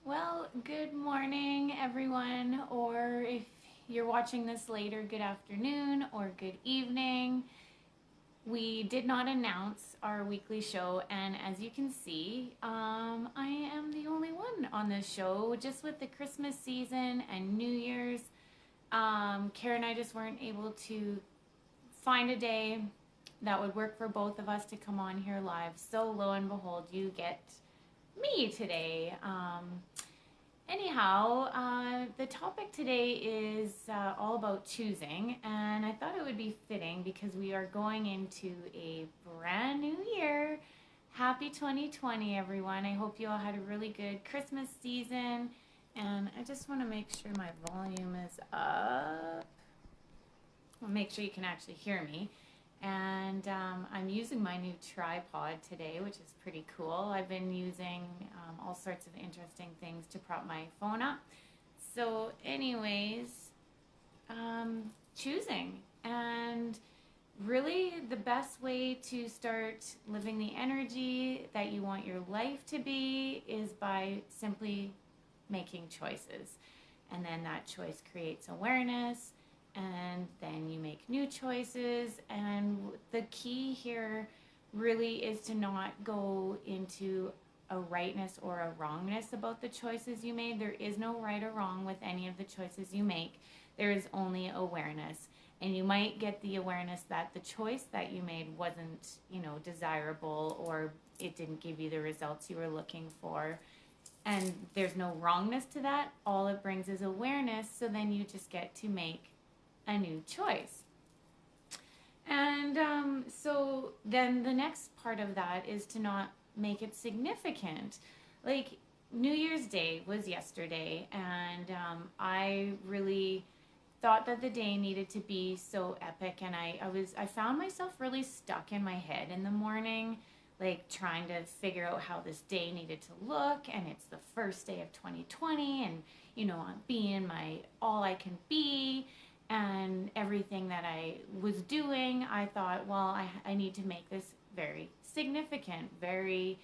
Well, good morning, everyone, or if you're watching this later, good afternoon or good evening. We did not announce our weekly show, and as you can see, I am the only one on this show. Just with the Christmas season and New Year's, Kara and I just weren't able to find a day that would work for both of us to come on here live. So lo and behold, you get me today. The topic today is all about choosing, and I thought it would be fitting because we are going into a brand new year. Happy 2020, everyone. I hope you all had a really good Christmas season, and I just want to make sure my volume is up. I'll make sure you can actually hear me. And I'm using my new tripod today, which is pretty cool. I've been using all sorts of interesting things to prop my phone up. So anyways, choosing. And really the best way to start living the energy that you want your life to be is by simply making choices. And then that choice creates awareness, and then you make new choices. And the key here really is to not go into a rightness or a wrongness about the choices you made. There is no right or wrong with any of the choices you make. There is only awareness. And you might get the awareness that the choice that you made wasn't, desirable, or it didn't give you the results you were looking for. And there's no wrongness to that. All it brings is awareness. So then you just get to make a new choice. And so then the next part of that is to not make it significant. Like New Year's Day was yesterday, and I really thought that the day needed to be so epic, and I found myself really stuck in my head in the morning, like trying to figure out how this day needed to look. And it's the first day of 2020, and I'm being my all I can be. And everything that I was doing, I thought, well, I need to make this very significant, very,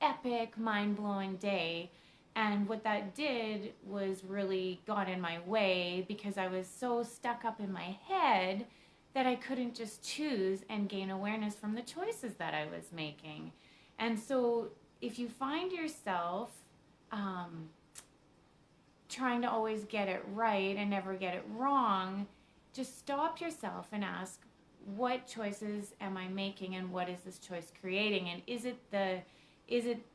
epic, mind-blowing day. And what that did was really got in my way, because I was so stuck up in my head that I couldn't just choose and gain awareness from the choices that I was making. And so if you find yourself trying to always get it right and never get it wrong, just stop yourself and ask, what choices am I making, and what is this choice creating? And is it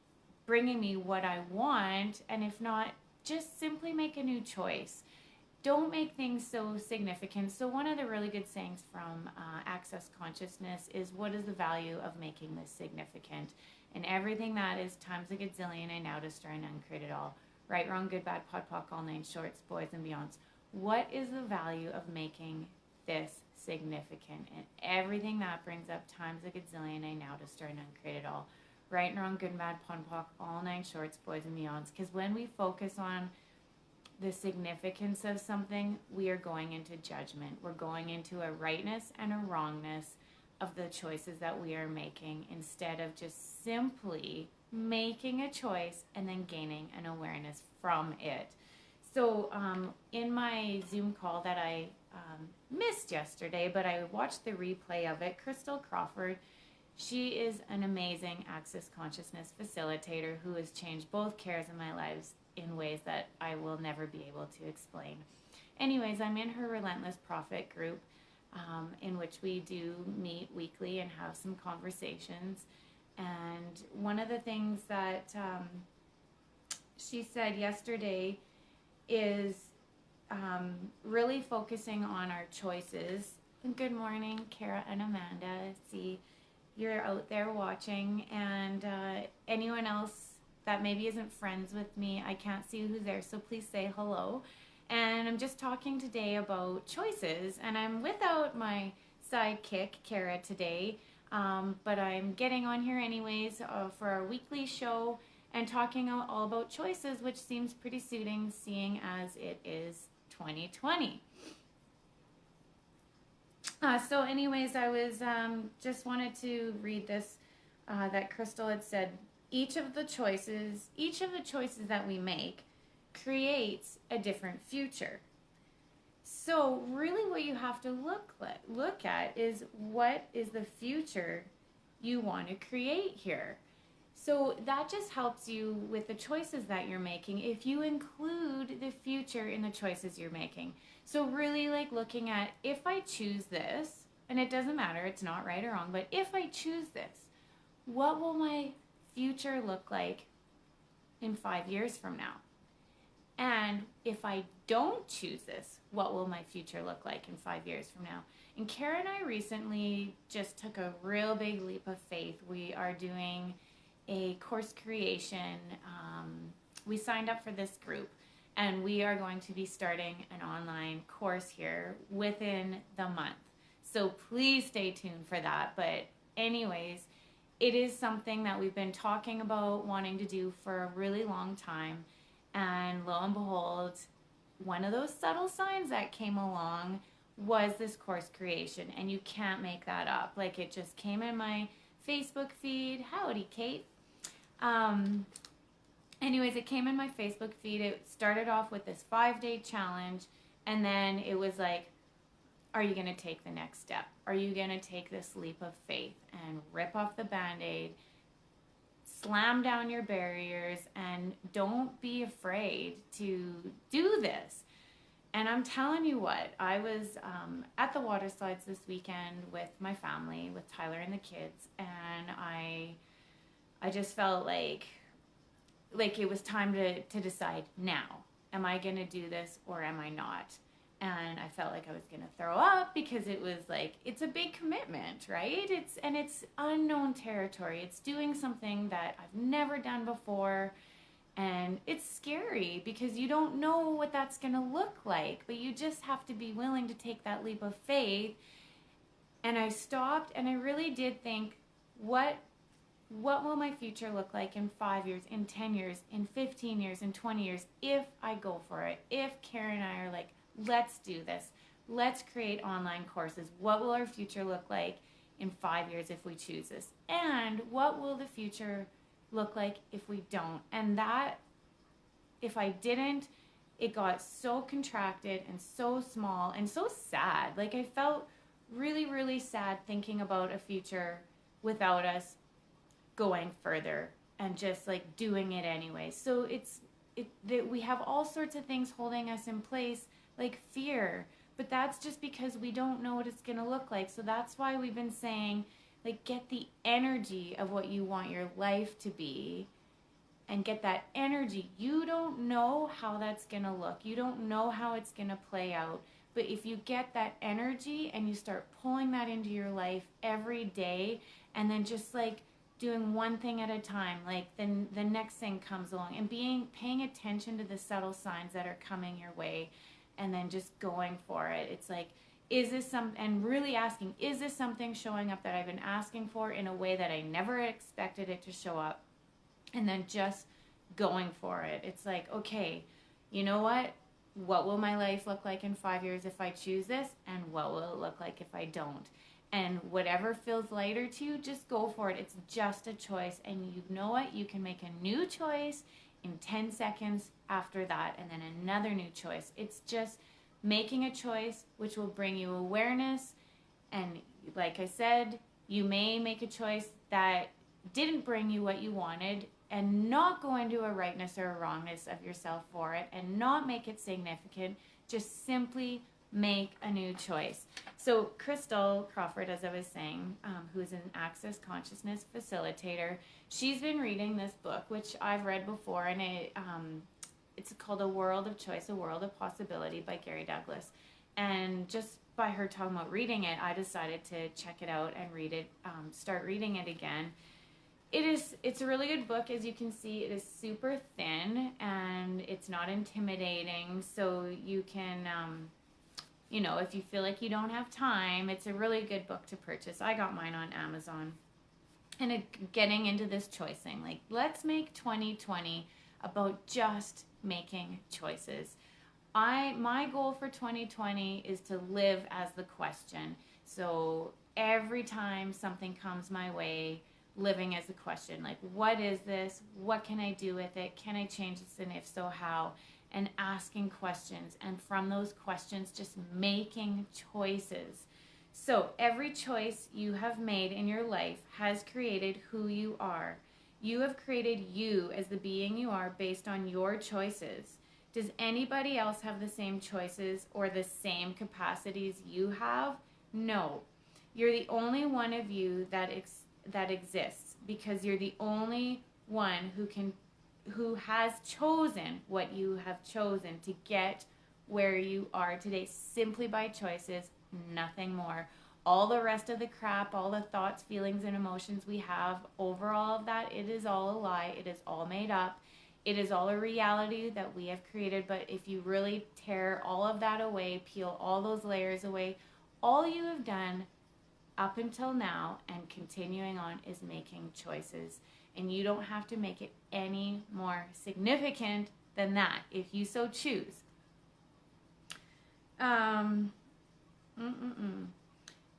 bringing me what I want? And if not, just simply make a new choice. Don't make things so significant. So one of the really good sayings from Access Consciousness is, what is the value of making this significant? And everything that is times a gazillion, and now destroy and uncreate it all. Right, wrong, good, bad, pod, poc, all nine shorts, boys and beyonds. What is the value of making this significant? And everything that brings up times a gazillion, and now destroy and uncreate it all. Right and wrong, good and bad, pod, poc, all nine shorts, boys and beyonds. Because when we focus on the significance of something, we are going into judgment. We're going into a rightness and a wrongness of the choices that we are making, instead of just simply making a choice and then gaining an awareness from it. So in my Zoom call that I missed yesterday, but I watched the replay of it, Crystal Crawford, she is an amazing Access Consciousness facilitator who has changed both Kara's and my lives in ways that I will never be able to explain. Anyways, I'm in her Relentless Profit group, in which we do meet weekly and have some conversations. And one of the things that she said yesterday is really focusing on our choices. Good morning, Kara and Amanda. See, you're out there watching. And anyone else that maybe isn't friends with me, I can't see who's there, so please say hello. And I'm just talking today about choices. And I'm without my sidekick, Kara, today. But I'm getting on here anyways for our weekly show and talking all about choices, which seems pretty suiting, seeing as it is 2020. So anyways, I was just wanted to read this that Crystal had said each of the choices that we make creates a different future. So really what you have to look at is, what is the future you want to create here? So that just helps you with the choices that you're making if you include the future in the choices you're making. So really like looking at, if I choose this, and it doesn't matter, it's not right or wrong, but if I choose this, what will my future look like in 5 years from now? And if I don't choose this, what will my future look like in 5 years from now? And Kara and I recently just took a real big leap of faith. We are doing a course creation. We signed up for this group, and we are going to be starting an online course here within the month. So please stay tuned for that. But anyways, it is something that we've been talking about wanting to do for a really long time. And lo and behold, one of those subtle signs that came along was this course creation. And you can't make that up. Like, it just came in my Facebook feed. Howdy, Kate. Anyways, it came in my Facebook feed. It started off with this 5-day challenge. And then it was like, are you going to take the next step? Are you going to take this leap of faith and rip off the Band-Aid, slam down your barriers, and don't be afraid to do this? And I'm telling you what, I was at the water slides this weekend with my family, with Tyler and the kids, and I just felt like it was time to decide now. Am I going to do this or am I not? And I felt like I was going to throw up, because it was like, it's a big commitment, right? It's unknown territory. It's doing something that I've never done before. And it's scary because you don't know what that's going to look like, but you just have to be willing to take that leap of faith. And I stopped and I really did think, what will my future look like in 5 years, in 10 years, in 15 years, in 20 years, if I go for it? If Kara and I are like, let's do this. Let's create online courses. What will our future look like in 5 years if we choose this? And what will the future look like if we don't? And that, if I didn't, it got so contracted and so small and so sad. Like, I felt really, really sad thinking about a future without us going further and just like doing it anyway. So that we have all sorts of things holding us in place, like fear, but that's just because we don't know what it's going to look like. So that's why we've been saying, like, get the energy of what you want your life to be and get that energy. You don't know how that's going to look. You don't know how it's going to play out. But if you get that energy and you start pulling that into your life every day, and then just like doing one thing at a time, like then the next thing comes along, and paying attention to the subtle signs that are coming your way, and then just going for it. It's like, and really asking, is this something showing up that I've been asking for in a way that I never expected it to show up? And then just going for it. It's like, okay, you know what? What will my life look like in 5 years if I choose this? And what will it look like if I don't? And whatever feels lighter to you, just go for it. It's just a choice. And you know what? You can make a new choice in 10 seconds after that, and then another new choice. It's just making a choice, which will bring you awareness. And like I said, you may make a choice that didn't bring you what you wanted, and not go into a rightness or a wrongness of yourself for it, and not make it significant. Just simply make a new choice. So Crystal Crawford, as I was saying, who's an Access Consciousness facilitator, she's been reading this book, which I've read before, and it's called A World of Choice, A World of Possibility by Gary Douglas. And just by her talking about reading it, I decided to check it out and read it, start reading it again. It's a really good book. As you can see, it is super thin and it's not intimidating, so you can if you feel like you don't have time, it's a really good book to purchase. I got mine on Amazon. And getting into this choicing, like, let's make 2020 about just making choices. My goal for 2020 is to live as the question. So every time something comes my way, living as a question. Like, what is this? What can I do with it? Can I change this? And if so, how? And asking questions. And from those questions, just making choices. So every choice you have made in your life has created who you are. You have created you as the being you are based on your choices. Does anybody else have the same choices or the same capacities you have? No. You're the only one of you that exists, because you're the only one who has chosen what you have chosen to get where you are today, simply by choices, nothing more. All the rest of the crap, all the thoughts, feelings, and emotions we have over all of that, it is all a lie. It is all made up. It is all a reality that we have created. But if you really tear all of that away, peel all those layers away, all you have done up until now and continuing on is making choices. And you don't have to make it any more significant than that if you so choose.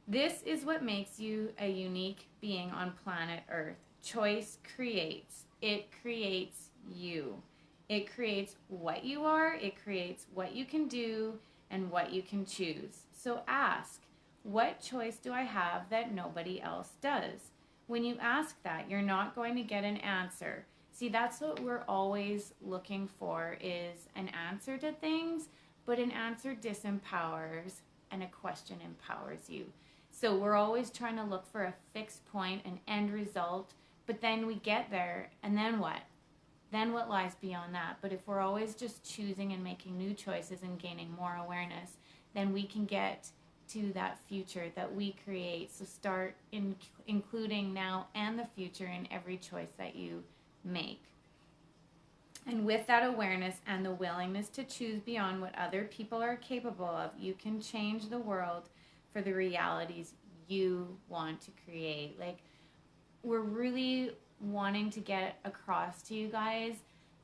This is what makes you a unique being on planet Earth. Choice creates. It creates you. It creates what you are. It creates what you can do and what you can choose. So ask, what choice do I have that nobody else does? When you ask that, you're not going to get an answer. See, that's what we're always looking for, is an answer to things, but an answer disempowers and a question empowers you. So we're always trying to look for a fixed point, an end result, but then we get there, and then what? Then what lies beyond that? But if we're always just choosing and making new choices and gaining more awareness, then we can get to that future that we create. So start including now and the future in every choice that you make. And with that awareness and the willingness to choose beyond what other people are capable of, you can change the world for the realities you want to create. Like, we're really wanting to get across to you guys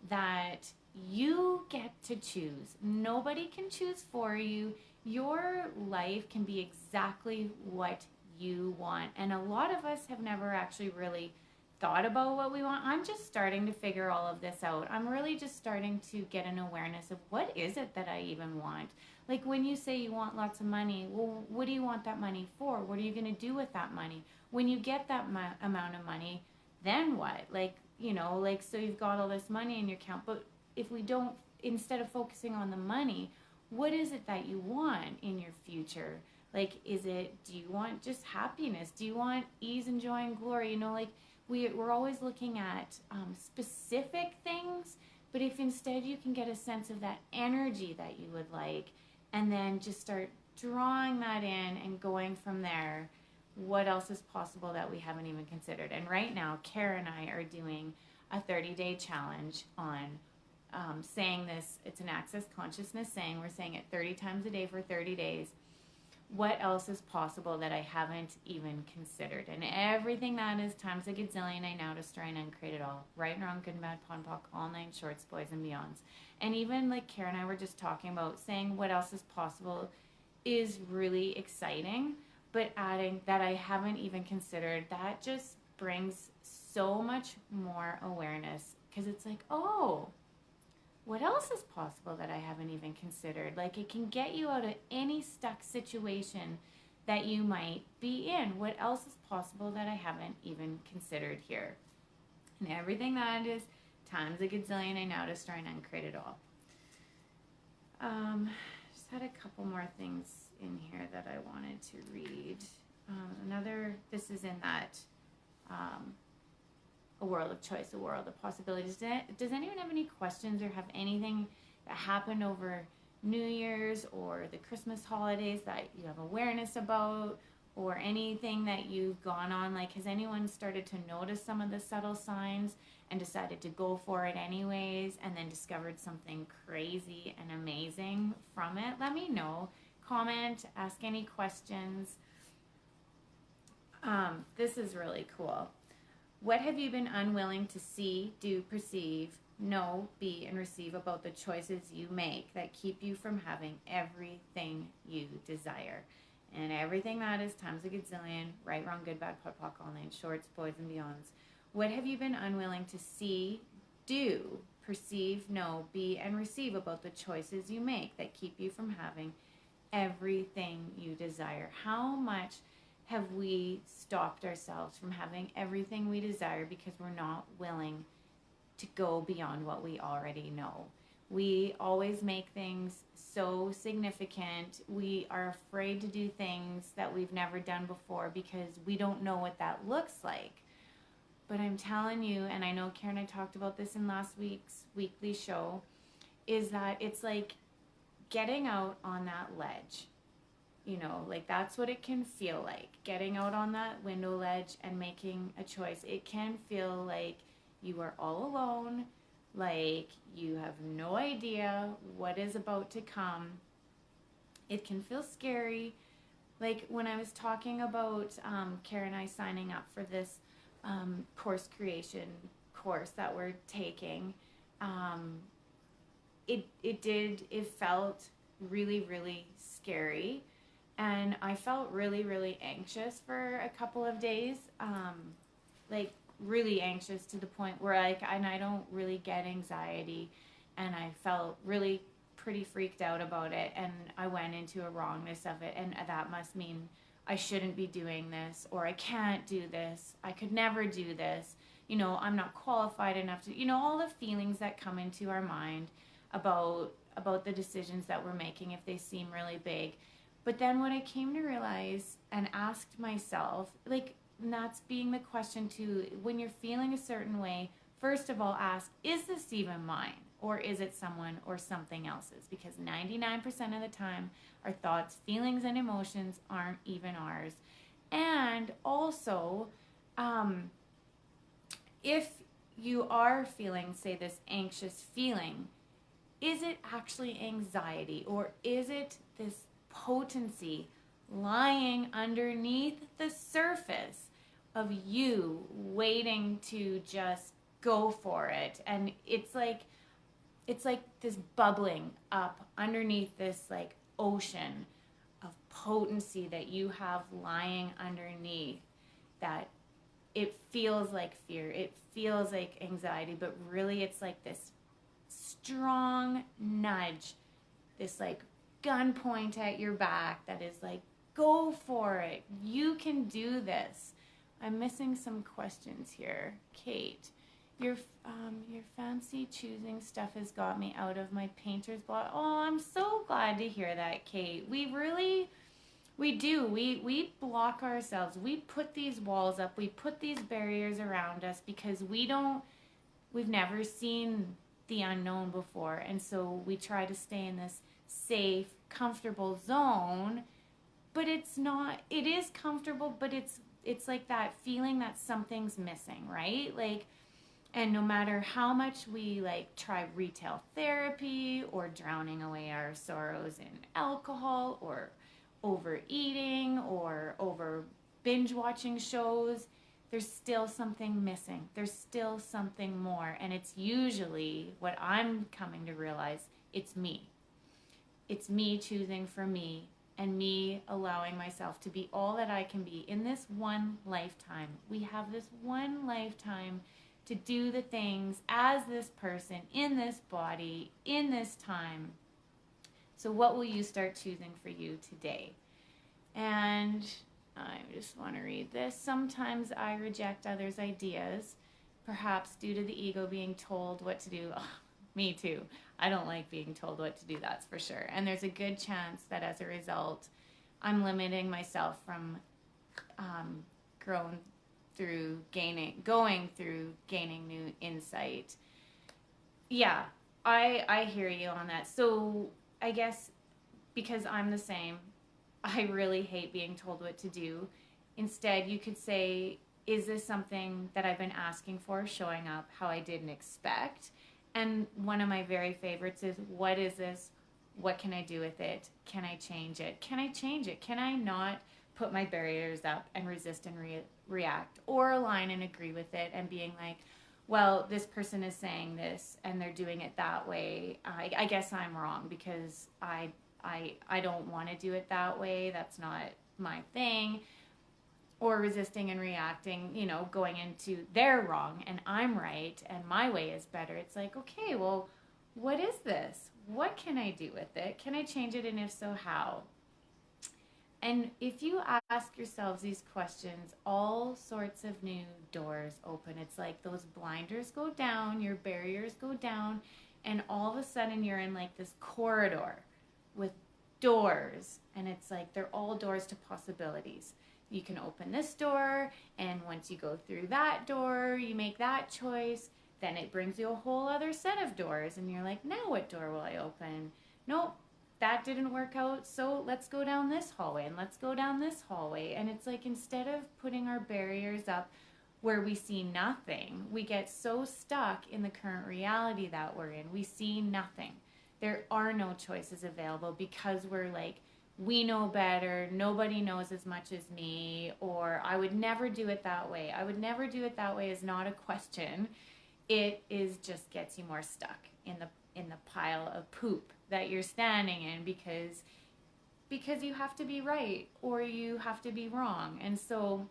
that you get to choose. Nobody can choose for you. Your life can be exactly what you want. And a lot of us have never actually really thought about what we want. I'm just starting to figure all of this out. I'm really just starting to get an awareness of what is it that I even want. Like, when you say you want lots of money, well, what do you want that money for? What are you going to do with that money? When you get that amount of money, then what? Like, you know, like, so you've got all this money in your account, but if we don't, instead of focusing on the money, what is it that you want in your future? Like, do you want just happiness? Do you want ease and joy and glory? You know, like, we're always looking at specific things, but if instead you can get a sense of that energy that you would like, and then just start drawing that in and going from there, what else is possible that we haven't even considered? And right now, Kara and I are doing a 30-day challenge on saying this. It's an Access Consciousness saying. We're saying it 30 times a day for 30 days. What else is possible that I haven't even considered? And everything that is times a gazillion, I now destroy and uncreate it all. Right and wrong, good and bad, pon pock, all nine shorts, boys and beyonds. And even like Kara and I were just talking about, saying what else is possible is really exciting, but adding that I haven't even considered, that just brings so much more awareness, because it's like, oh, what else is possible that I haven't even considered? Like, it can get you out of any stuck situation that you might be in. What else is possible that I haven't even considered here? And everything that is times a gazillion, I now destroy and uncreate it all. Just had a couple more things in here that I wanted to read. This is in that a world of choice, a world of possibilities. Does anyone have any questions or have anything that happened over New Year's or the Christmas holidays that you have awareness about, or anything that you've gone on? Like, has anyone started to notice some of the subtle signs and decided to go for it anyways, and then discovered something crazy and amazing from it? Let me know. Comment, ask any questions. This is really cool. What have you been unwilling to see, do, perceive, know, be, and receive about the choices you make that keep you from having everything you desire? and everything that is times a gazillion, right, wrong, good, bad, POD, POC, all nine shorts, boys and beyonds. What have you been unwilling to see, do, perceive, know, be, and receive about the choices you make that keep you from having everything you desire? How much have we stopped ourselves from having everything we desire because we're not willing to go beyond what we already know? We always make things so significant. We are afraid to do things that we've never done before because we don't know what that looks like. But I'm telling you, and I know Karen and I talked about this in last week's weekly show, is that it's like getting out on that ledge. Like that's what it can feel like, getting out on that window ledge and making a choice. It can feel like you are all alone, like you have no idea what is about to come. It can feel scary. Like when I was talking about Karen and I signing up for this course creation course that we're taking, it felt really, really scary. And I felt really, really anxious for a couple of days, like really anxious to the point where and I don't really get anxiety, and I felt really pretty freaked out about it, and I went into a wrongness of it, and that must mean I shouldn't be doing this, or I can't do this, I could never do this, I'm not qualified enough to, all the feelings that come into our mind about the decisions that we're making if they seem really big. But then what I came to realize and asked myself, and that's being the question too, when you're feeling a certain way, first of all ask, is this even mine? Or is it someone or something else's? Because 99% of the time, our thoughts, feelings, and emotions aren't even ours. And also, if you are feeling, say, this anxious feeling, is it actually anxiety, or is it this potency lying underneath the surface of you waiting to just go for it? And it's like this bubbling up underneath this like ocean of potency that you have lying underneath, that it feels like fear, it feels like anxiety, but really it's like this strong nudge, this like gunpoint at your back that is like, go for it, you can do this. I'm missing some questions here. Kate, your fancy choosing stuff has got me out of my painter's block. Oh, I'm so glad to hear that, Kate. We do. We block ourselves. We put these walls up. We put these barriers around us because we've never seen the unknown before. And so we try to stay in this safe, comfortable zone, but it is comfortable, but it's like that feeling that something's missing, right? And no matter how much we try retail therapy or drowning away our sorrows in alcohol or overeating or over binge watching shows, there's still something missing. There's still something more. And it's usually, what I'm coming to realize, it's me. It's me choosing for me and me allowing myself to be all that I can be in this one lifetime. We have this one lifetime to do the things as this person, in this body, in this time. So what will you start choosing for you today? And I just want to read this. Sometimes I reject others' ideas, perhaps due to the ego being told what to do. Oh, me too. I don't like being told what to do, that's for sure. And there's a good chance that as a result, I'm limiting myself from going through gaining new insight. Yeah, I hear you on that. So I guess because I'm the same, I really hate being told what to do. Instead, you could say, is this something that I've been asking for, showing up how I didn't expect? And one of my very favorites is, what is this? What can I do with it? Can I change it? Can I change it? Can I not put my barriers up and resist and react, or align and agree with it and being like, well, this person is saying this and they're doing it that way. I guess I'm wrong because I don't want to do it that way. That's not my thing, or resisting and reacting, going into they're wrong and I'm right and my way is better. It's like, okay, well, what is this? What can I do with it? Can I change it? And if so, how? And if you ask yourselves these questions, all sorts of new doors open. It's like those blinders go down, your barriers go down, and all of a sudden you're in like this corridor with doors. And it's like they're all doors to possibilities. You can open this door, and once you go through that door, you make that choice, then it brings you a whole other set of doors, and you're like, now what door will I open? Nope, that didn't work out, so let's go down this hallway, and let's go down this hallway. And it's like, instead of putting our barriers up where we see nothing, we get so stuck in the current reality that we're in. We see nothing. There are no choices available because we're like, we know better, nobody knows as much as me, or I would never do it that way. I would never do it that way is not a question. It is just gets you more stuck in the pile of poop that you're standing in because you have to be right or you have to be wrong. And so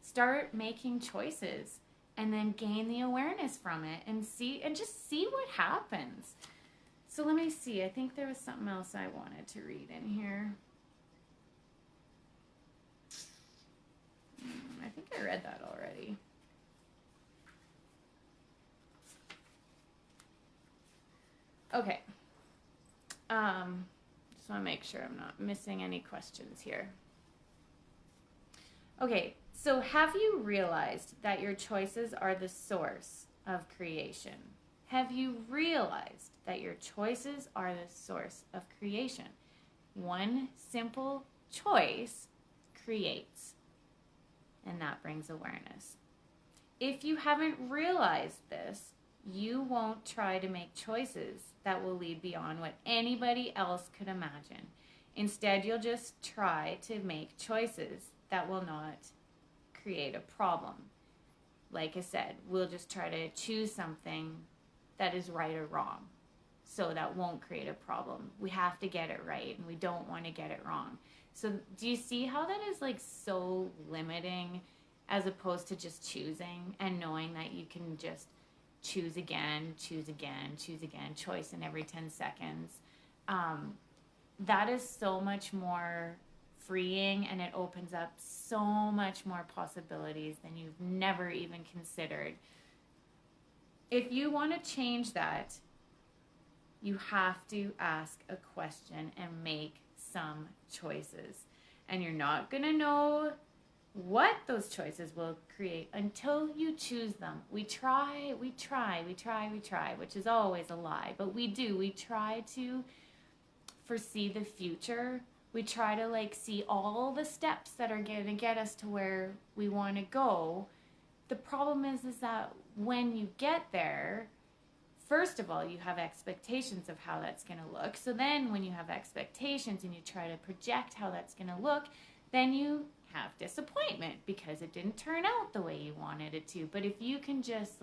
start making choices and then gain the awareness from it and just see what happens. So let me see. I think there was something else I wanted to read in here. I think I read that already. Okay. Just want to make sure I'm not missing any questions here. Okay, so have you realized that your choices are the source of creation? Have you realized that your choices are the source of creation? One simple choice creates, and that brings awareness. If you haven't realized this, you won't try to make choices that will lead beyond what anybody else could imagine. Instead, you'll just try to make choices that will not create a problem. Like I said, we'll just try to choose something that is right or wrong, so that won't create a problem. We have to get it right, and we don't want to get it wrong. So do you see how that is like so limiting, as opposed to just choosing and knowing that you can just choose again, choice in every 10 seconds. That is so much more freeing, and it opens up so much more possibilities than you've never even considered. If you want to change that, you have to ask a question and make some choices. And you're not going to know what those choices will create until you choose them. We try, which is always a lie, but we do. We try to foresee the future. We try to see all the steps that are going to get us to where we want to go. The problem is that when you get there, first of all, you have expectations of how that's going to look. So then when you have expectations and you try to project how that's going to look, then you have disappointment because it didn't turn out the way you wanted it to. But if you can just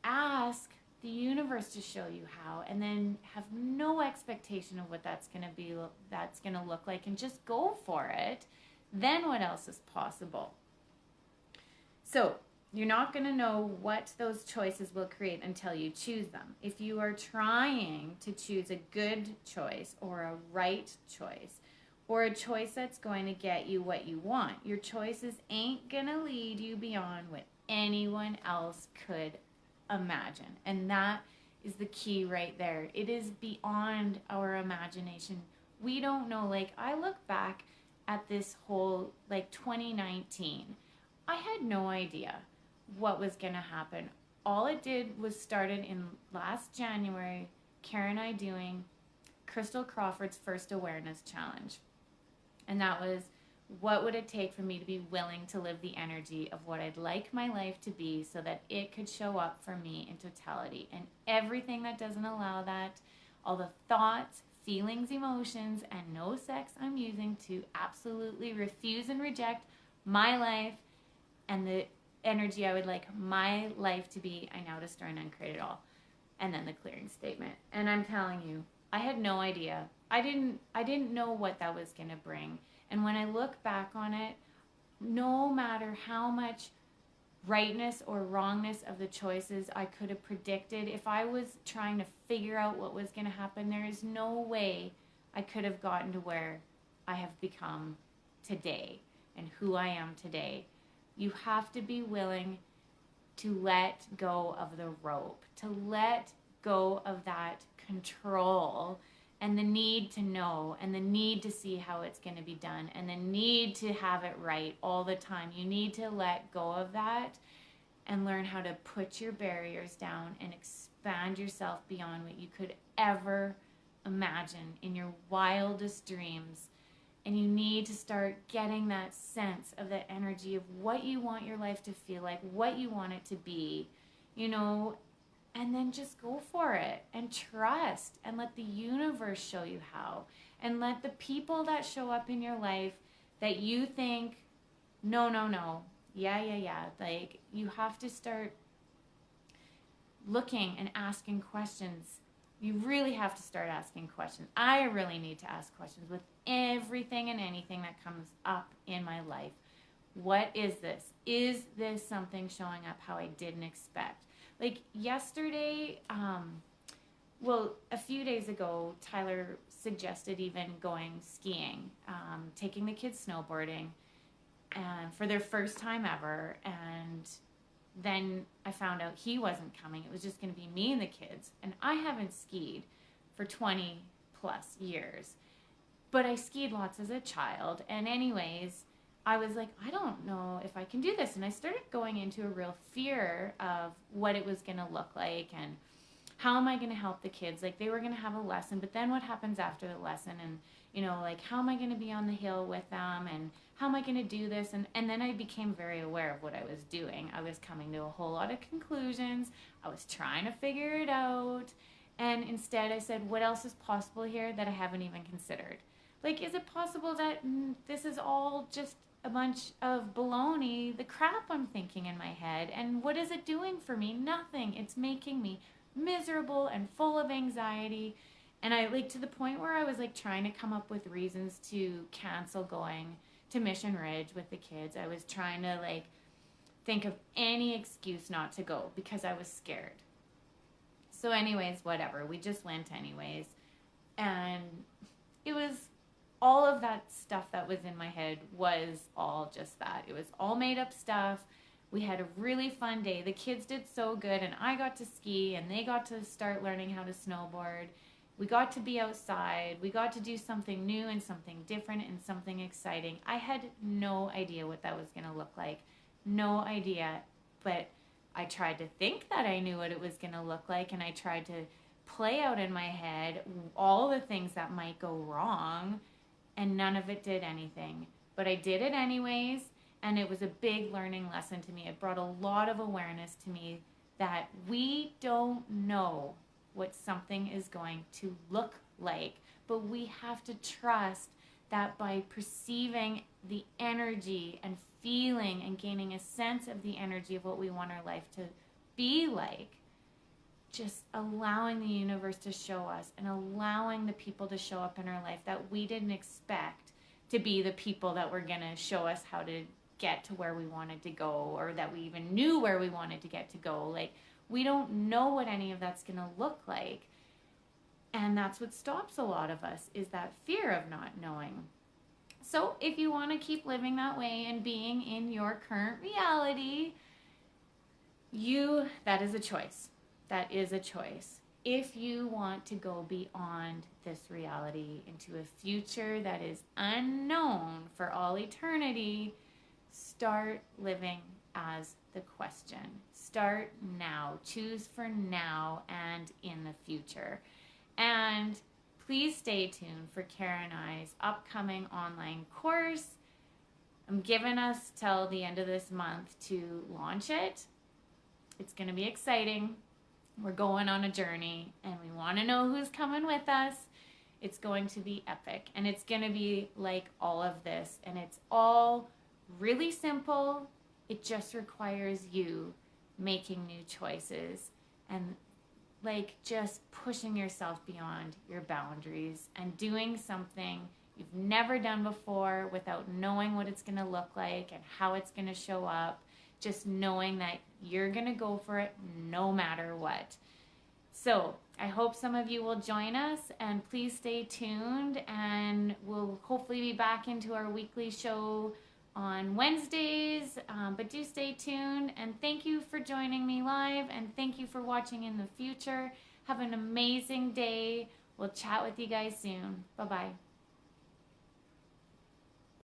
ask the universe to show you how, and then have no expectation of what that's going to look like, and just go for it, then what else is possible? So you're not going to know what those choices will create until you choose them. If you are trying to choose a good choice or a right choice, or a choice that's going to get you what you want, your choices ain't going to lead you beyond what anyone else could imagine. And that is the key right there. It is beyond our imagination. We don't know. I look back at this whole 2019. I had no idea what was going to happen. All it did was started in last January, Karen and I doing Crystal Crawford's first awareness challenge. And that was, what would it take for me to be willing to live the energy of what I'd like my life to be so that it could show up for me in totality. And everything that doesn't allow that, all the thoughts, feelings, emotions, and no sex I'm using to absolutely refuse and reject my life and the energy I would like my life to be, I now destroy and uncreate it all. And then the clearing statement. And I'm telling you, I had no idea. I didn't know what that was going to bring. And when I look back on it, no matter how much rightness or wrongness of the choices I could have predicted, if I was trying to figure out what was going to happen, there is no way I could have gotten to where I have become today and who I am today. You have to be willing to let go of the rope, to let go of that control and the need to know and the need to see how it's going to be done and the need to have it right all the time. You need to let go of that and learn how to put your barriers down and expand yourself beyond what you could ever imagine in your wildest dreams. And you need to start getting that sense of the energy of what you want your life to feel like, what you want it to be, you know, and then just go for it and trust and let the universe show you how. And let the people that show up in your life that you think, no, yeah. Like, you have to start looking and asking questions. You really have to start asking questions. I really need to ask questions with everything and anything that comes up in my life. What is this? Is this something showing up how I didn't expect? Like yesterday, a few days ago, Tyler suggested even going skiing, taking the kids snowboarding, and for their first time ever. And then I found out he wasn't coming. It was just going to be me and the kids. And I haven't skied for 20 plus years, but I skied lots as a child. And anyways, I was like, I don't know if I can do this. And I started going into a real fear of what it was going to look like and how am I going to help the kids? Like, they were going to have a lesson, but then what happens after the lesson? And, you know, like, how am I going to be on the hill with them? And how am I going to do this? And then I became very aware of what I was doing. I was coming to a whole lot of conclusions. I was trying to figure it out. And instead I said, what else is possible here that I haven't even considered? Like, is it possible that this is all just a bunch of baloney, the crap I'm thinking in my head? And what is it doing for me? Nothing. It's making me miserable and full of anxiety. And I, like, to the point where I was like trying to come up with reasons to cancel going to Mission Ridge with the kids. I was trying to like think of any excuse not to go because I was scared. So anyways, whatever, we just went anyways. And it was all of that stuff that was in my head was all just that. It was all made up stuff. We had a really fun day. The kids did so good, and I got to ski, and they got to start learning how to snowboard. We got to be outside. We got to do something new and something different and something exciting. I had no idea what that was going to look like. No idea. But I tried to think that I knew what it was going to look like, and I tried to play out in my head all the things that might go wrong, and none of it did anything. But I did it anyways, and it was a big learning lesson to me. It brought a lot of awareness to me that we don't know what something is going to look like, but we have to trust that by perceiving the energy and feeling and gaining a sense of the energy of what we want our life to be like, just allowing the universe to show us and allowing the people to show up in our life that we didn't expect to be the people that were going to show us how to get to where we wanted to go, or that we even knew where we wanted to get to go. Like, we don't know what any of that's going to look like. And that's what stops a lot of us, is that fear of not knowing. So if you want to keep living that way and being in your current reality, that is a choice. That is a choice. If you want to go beyond this reality into a future that is unknown for all eternity, start living as the question. Start now. Choose for now and in the future. And please stay tuned for Kara and I's upcoming online course. I'm giving us till the end of this month to launch it. It's going to be exciting. We're going on a journey, and we want to know who's coming with us. It's going to be epic, and it's going to be like all of this, and it's all really simple. It just requires you making new choices and like just pushing yourself beyond your boundaries and doing something you've never done before without knowing what it's going to look like and how it's going to show up. Just knowing that you're going to go for it no matter what. So I hope some of you will join us, and please stay tuned, and we'll hopefully be back into our weekly show on Wednesdays, but do stay tuned, and thank you for joining me live, and thank you for watching in the future. Have an amazing day. We'll chat with you guys soon. Bye-bye.